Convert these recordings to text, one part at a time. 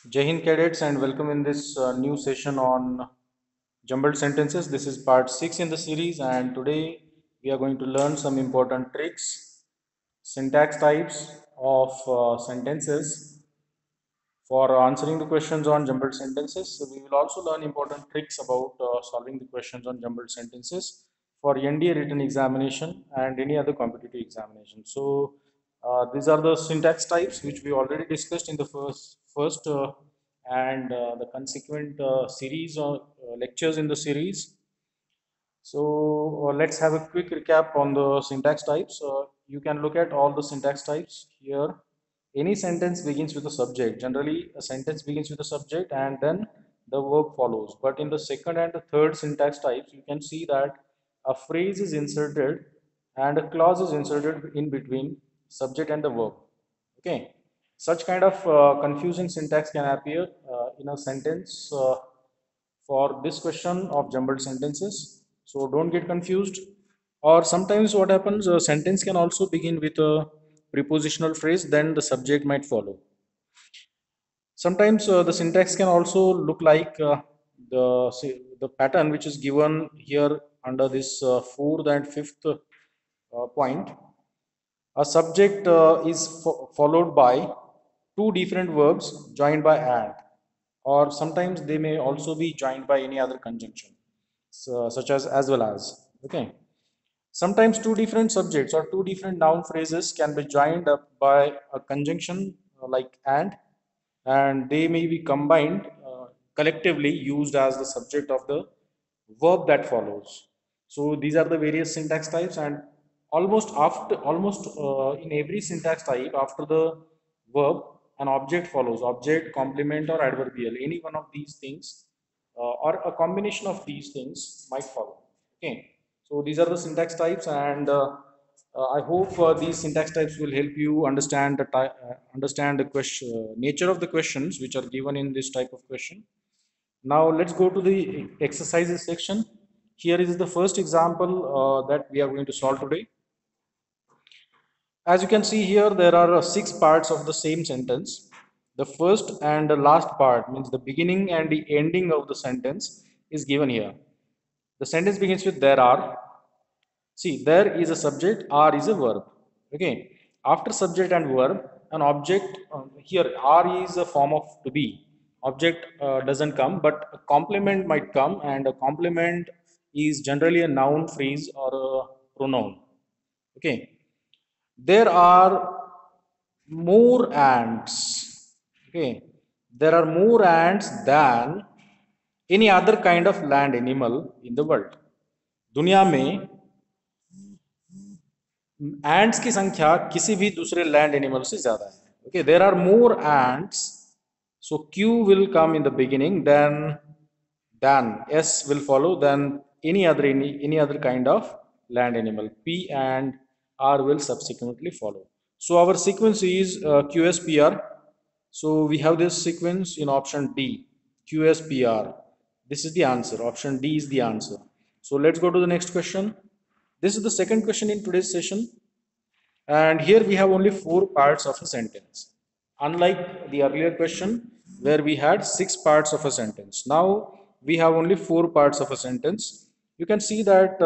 Jai Hind cadets and welcome in this new session on jumbled sentences. This is part 6 in the series and today we are going to learn some important tricks, syntax types of sentences for answering the questions on jumbled sentences. So we will also learn important tricks about solving the questions on jumbled sentences for NDA written examination and any other competitive examination. So these are the syntax types which we already discussed in the first and the consequent series of lectures in the series. So let's have a quick recap on the syntax types. You can look at all the syntax types here. Any sentence begins with a subject. Generally, a sentence begins with a subject and then the verb follows. But in the second and the third syntax types, you can see that a phrase is inserted and a clause is inserted in between subject and the verb. Okay, such kind of confusing syntax can appear in a sentence for this question of jumbled sentences. So don't get confused. Or sometimes what happens, a sentence can also begin with a prepositional phrase, then the subject might follow. Sometimes the syntax can also look like the pattern which is given here under this fourth and fifth point. A subject is followed by two different verbs joined by and, or sometimes they may also be joined by any other conjunction, such as well as. Okay. Sometimes two different subjects or two different noun phrases can be joined up by a conjunction like and they may be combined collectively used as the subject of the verb that follows. So these are the various syntax types, and almost in every syntax type, after the verb, an object follows. Object, complement, or adverbial. Any one of these things, or a combination of these things, might follow. Okay. So these are the syntax types, and I hope these syntax types will help you understand the question nature of the questions which are given in this type of question. Now let's go to the exercises section. Here is the first example that we are going to solve today. As you can see here, there are six parts of the same sentence. The first and the last part, means the beginning and the ending of the sentence, is given here. The sentence begins with there are. See, there is a subject, are is a verb. Okay. After subject and verb, an object, here are is a form of to be. Object doesn't come, but a complement might come, and a complement is generally a noun phrase or a pronoun. Okay. There are more ants. Okay. There are more ants than any other kind of land animal in the world. दुनिया में ants की संख्या किसी भी दूसरे land animal से ज्यादा है. Okay, there are more ants, so Q will come in the beginning, then S will follow, then any other kind of land animal, p and r will subsequently follow. So our sequence is qspr. So we have this sequence in option D, qspr. This is the answer. Option D is the answer. So let's go to the next question. This is the second question in today's session. And here we have only four parts of a sentence. Unlike the earlier question where we had six parts of a sentence. Now we have only four parts of a sentence. You can see that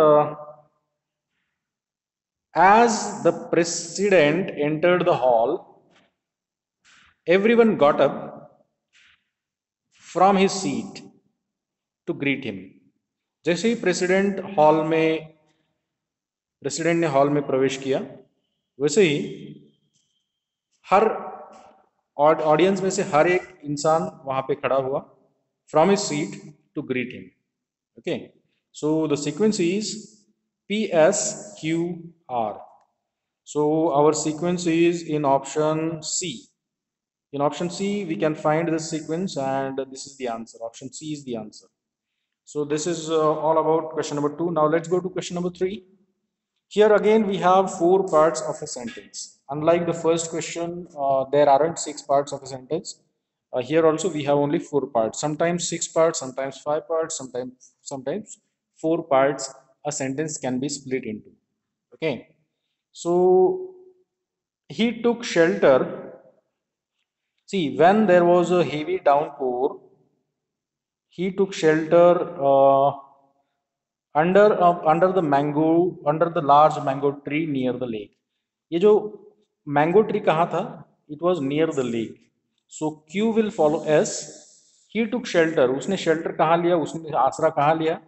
as the president entered the hall, everyone got up from his seat to greet him. जैसे ही president ने hall में प्रवेश किया, वैसे ही हर audience में से हर एक इंसान वहां पे खड़ा हुआ, from his seat to greet him. Okay, so the sequence is PSQR. So our sequence is in option C. In option C we can find this sequence and this is the answer. Option C is the answer. So this is all about question number 2. Now let's go to question number 3. Here again we have four parts of a sentence. Unlike the first question, there aren't six parts of a sentence. Here also we have only four parts. Sometimes six parts, sometimes five parts, sometimes four parts. A sentence can be split into. Okay. So he took shelter. See, when there was a heavy downpour, he took shelter under the large mango tree near the lake. ये जो mango tree कहाँ था? It was near the lake. So Q will follow S. He took shelter. उसने shelter कहाँ लिया? उसने आसरा कहाँ लिया?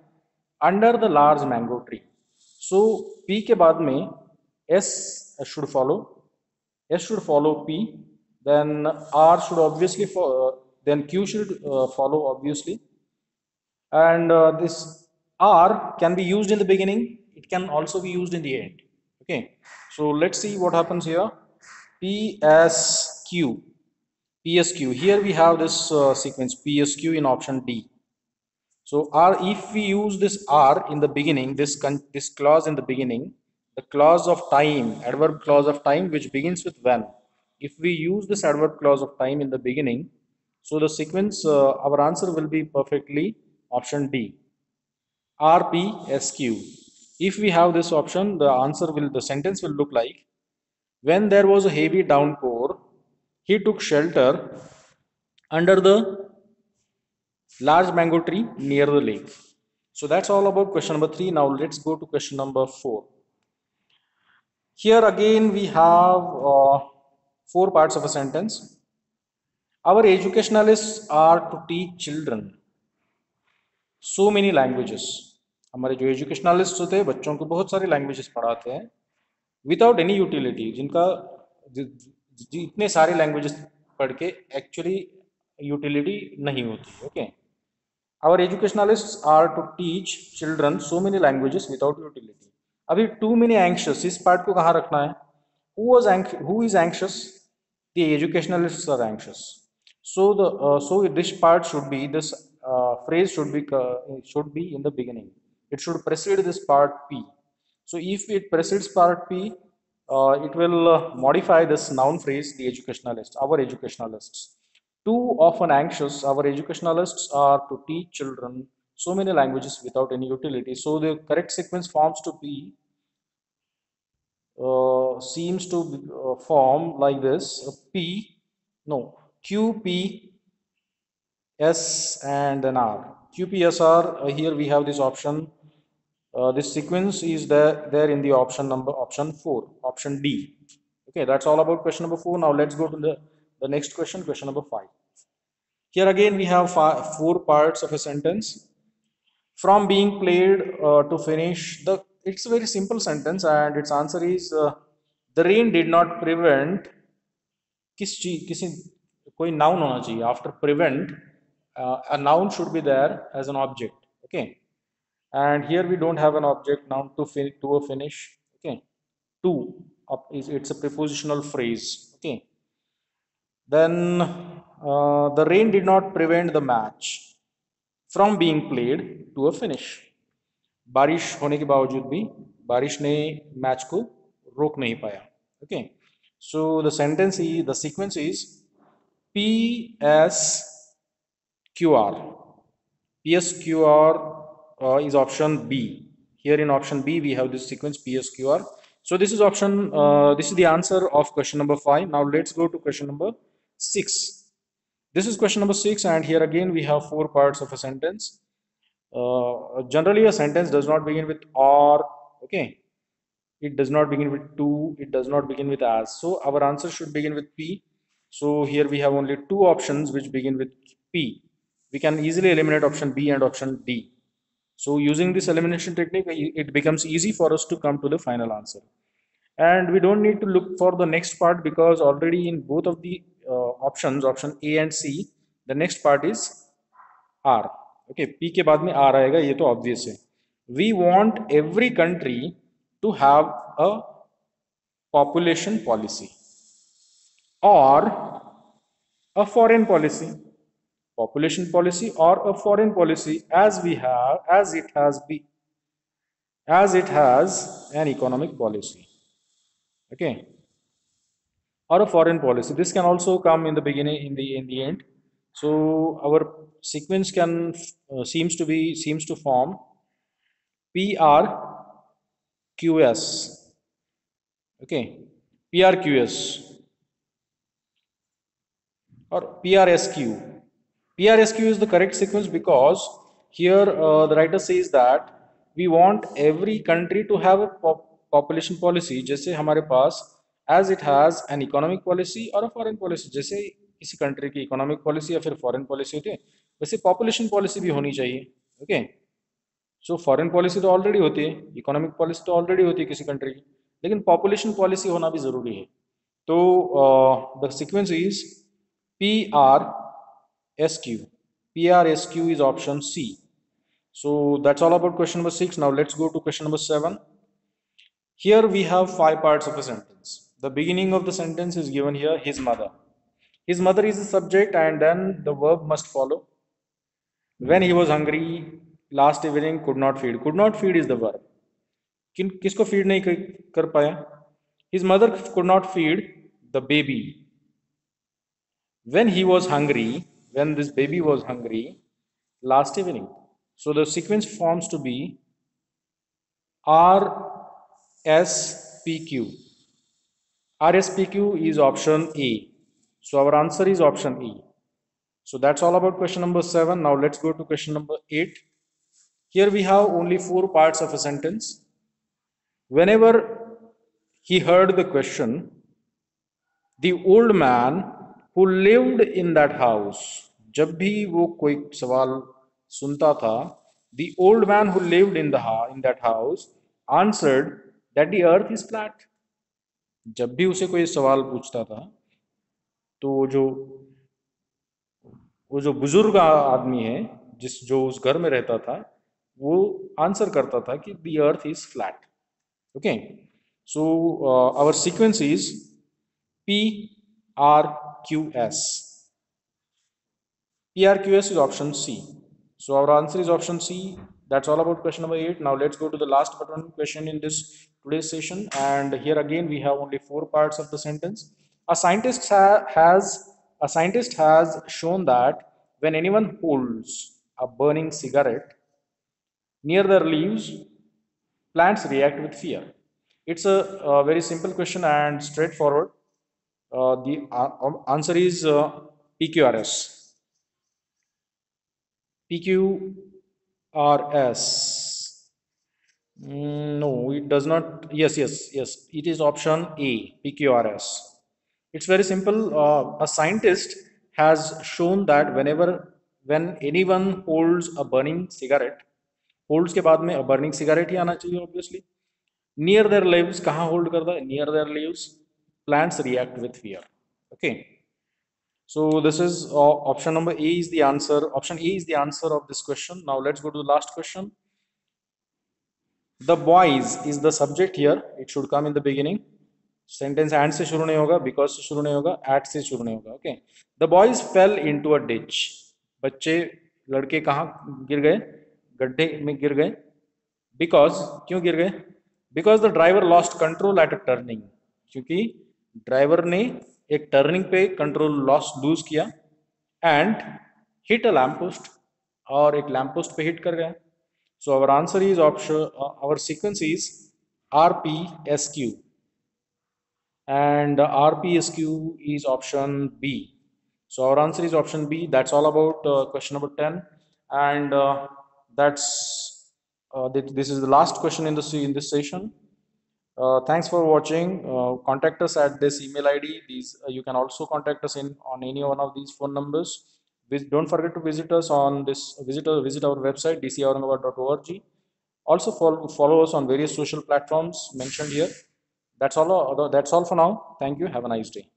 Under the large mango tree. So P के बाद में S should follow. S should follow P. Then R should obviously follow. Then Q should follow obviously. And this R can be used in the beginning, it can also be used in the end. Okay, so let's see what happens here. PSQ, PSQ, here we have this sequence PSQ in option D. So R, if we use this R in the beginning, this clause in the beginning, the clause of time, adverb clause of time, which begins with when, if we use this adverb clause of time in the beginning, so the sequence, our answer will be perfectly option D, RPSQ. If we have this option, the answer will, the sentence will look like, when there was a heavy downpour, he took shelter under the large mango tree near the lake. So that's all about question number 3. Now let's go to question number 4. Here again we have 4 parts of a sentence. Our educationalists are to teach children so many languages. हमारे जो educationalist होते हैं बच्चों को बहुत सारी languages पढ़ाते हैं विदाउट एनी यूटिलिटी, जिनका इतने सारे लैंग्वेजेस पढ़ के एक्चुअली यूटिलिटी नहीं होती. Okay, our educationalists are to teach children so many languages without utility. अभी टू मेनी एंक्शस, इस पार्ट को कहाँ रखना है? Who is anxious? The educationalists are anxious. So so this part should be, this phrase should be in the beginning. It should precede this part P. So if it precedes part P, it will modify this noun phrase, the educationalist, our educationalists. Too often anxious, our educationalists are to teach children so many languages without any utility. So the correct sequence forms to be seems to form like this: P, no, Q, P, S, and then R. Q, P, S, R. Here we have this option. This sequence is there in the option 4, option D. Okay, that's all about question number 4. Now let's go to the next question, question number 5. Here again we have 4 parts of a sentence. From being played to finish, it's a very simple sentence and its answer is the rain did not prevent. किसी कोई noun होना चाहिए after prevent. A noun should be there as an object. Okay, and here we don't have an object noun to a finish. Okay, to it's a prepositional phrase. Okay, then the rain did not prevent the match from being played to a finish. बारिश होने के बावजूद भी बारिश ने match को रोक नहीं पाया. Okay, so the sentence is, the sequence is PSQR. PSQR is option B. Here in option B we have this sequence PSQR. So this is option, this is the answer of question number 5. Now let's go to question number 6. This is question number 6, and here again we have 4 parts of a sentence. Generally a sentence does not begin with or. Okay, it does not begin with to, it does not begin with as. So our answer should begin with P. So here we have only 2 options which begin with P. We can easily eliminate option B and option D. So using this elimination technique, it becomes easy for us to come to the final answer. And we don't need to look for the next part, because already in both of the options, option A and C, the next part is R. Okay, P के बाद में R आएगा, ये तो obvious है. We want every country to have a population policy or a foreign policy. Population policy or a foreign policy, as we have, as it has an economic policy. Okay, or a foreign policy. This can also come in the beginning, in the end. So our sequence can seems to form PRQS. Okay, PRQS. or PRSQ. PRSQ is the correct sequence because here the writer says that we want every country to have a population policy. जैसे हमारे पास as it has an economic policy or a foreign policy, जैसे किसी country की economic policy या फिर foreign policy होती है, वैसे population policy भी होनी चाहिए. Okay. सो फॉरेन पॉलिसी तो ऑलरेडी होती है, इकोनॉमिक पॉलिसी तो ऑलरेडी होती है किसी कंट्री की, लेकिन पॉपुलेशन पॉलिसी होना भी ज़रूरी है. तो the sequence is P R S Q. P R S Q is option C. So that's all about question number 6. Now let's go to question number 7. Here we have 5 parts of a sentence. The beginning of the sentence is given here, his mother. His mother is the subject and then the verb must follow. When he was hungry last evening, could not feed. Could not feed is the verb. किसको feed नहीं कर पाया? His mother could not feed the baby. When he was hungry, when this baby was hungry last evening. So the sequence forms to be RSPQ. RSPQ is option A. So our answer is option E. So that's all about question number 7. Now let's go to question number 8. Here we have only 4 parts of a sentence. Whenever he heard the question, the old man who lived in that house, जब भी वो कोई सवाल सुनता था, the old man who lived in that house answered that the earth is flat. जब भी उसे कोई सवाल पूछता था तो वो जो बुजुर्ग आदमी है जो उस घर में रहता था, वो आंसर करता था कि the earth is flat. Okay, so our sequence is PRQS. PRQS is option C. So our answer is option C. That's all about question number 8. Now let's go to the last but one question in this today's session. And here again we have only 4 parts of the sentence. A scientist has shown that when anyone holds a burning cigarette near their leaves, plants react with fear. It's a very simple question and straightforward. The answer is PQRS. PQRS. No, it does not. Yes. It is option A, PQRS. It's very simple. A scientist has shown that when anyone holds a burning cigarette, holds के बाद में a burning cigarette ही आना चाहिए obviously. Near their leaves, कहाँ hold करता है? Near their leaves, plants react with fear. Okay. So this is option number A is the answer. Option A is the answer of this question. Now let's go to the last question. The boys is the subject here. It should come in the beginning. Sentence and से शुरू नहीं होगा, because से शुरू नहीं होगा, at से शुरू नहीं होगा. Okay. The boys fell into a ditch. बच्चे लड़के कहाँ गिर गए? गड्ढे में गिर गए. Because क्यों गिर गए? Because the driver lost control at a turning. क्योंकि ड्राइवर ने एक टर्निंग पे कंट्रोल लूज किया and hit a lamp post, और एक लैम्प पोस्ट पे हिट कर गया. So our answer is option, our sequence is RPSQ and RPSQ is option B. So our answer is option B. That's all about question number 10, and this is the last question in this session. Thanks for watching. Contact us at this email ID. You can also contact us on any one of these phone numbers. Don't forget to visit us on visit our website dcaurangabad.org. Also follow us on various social platforms mentioned here. That's all for now. Thank you. Have a nice day.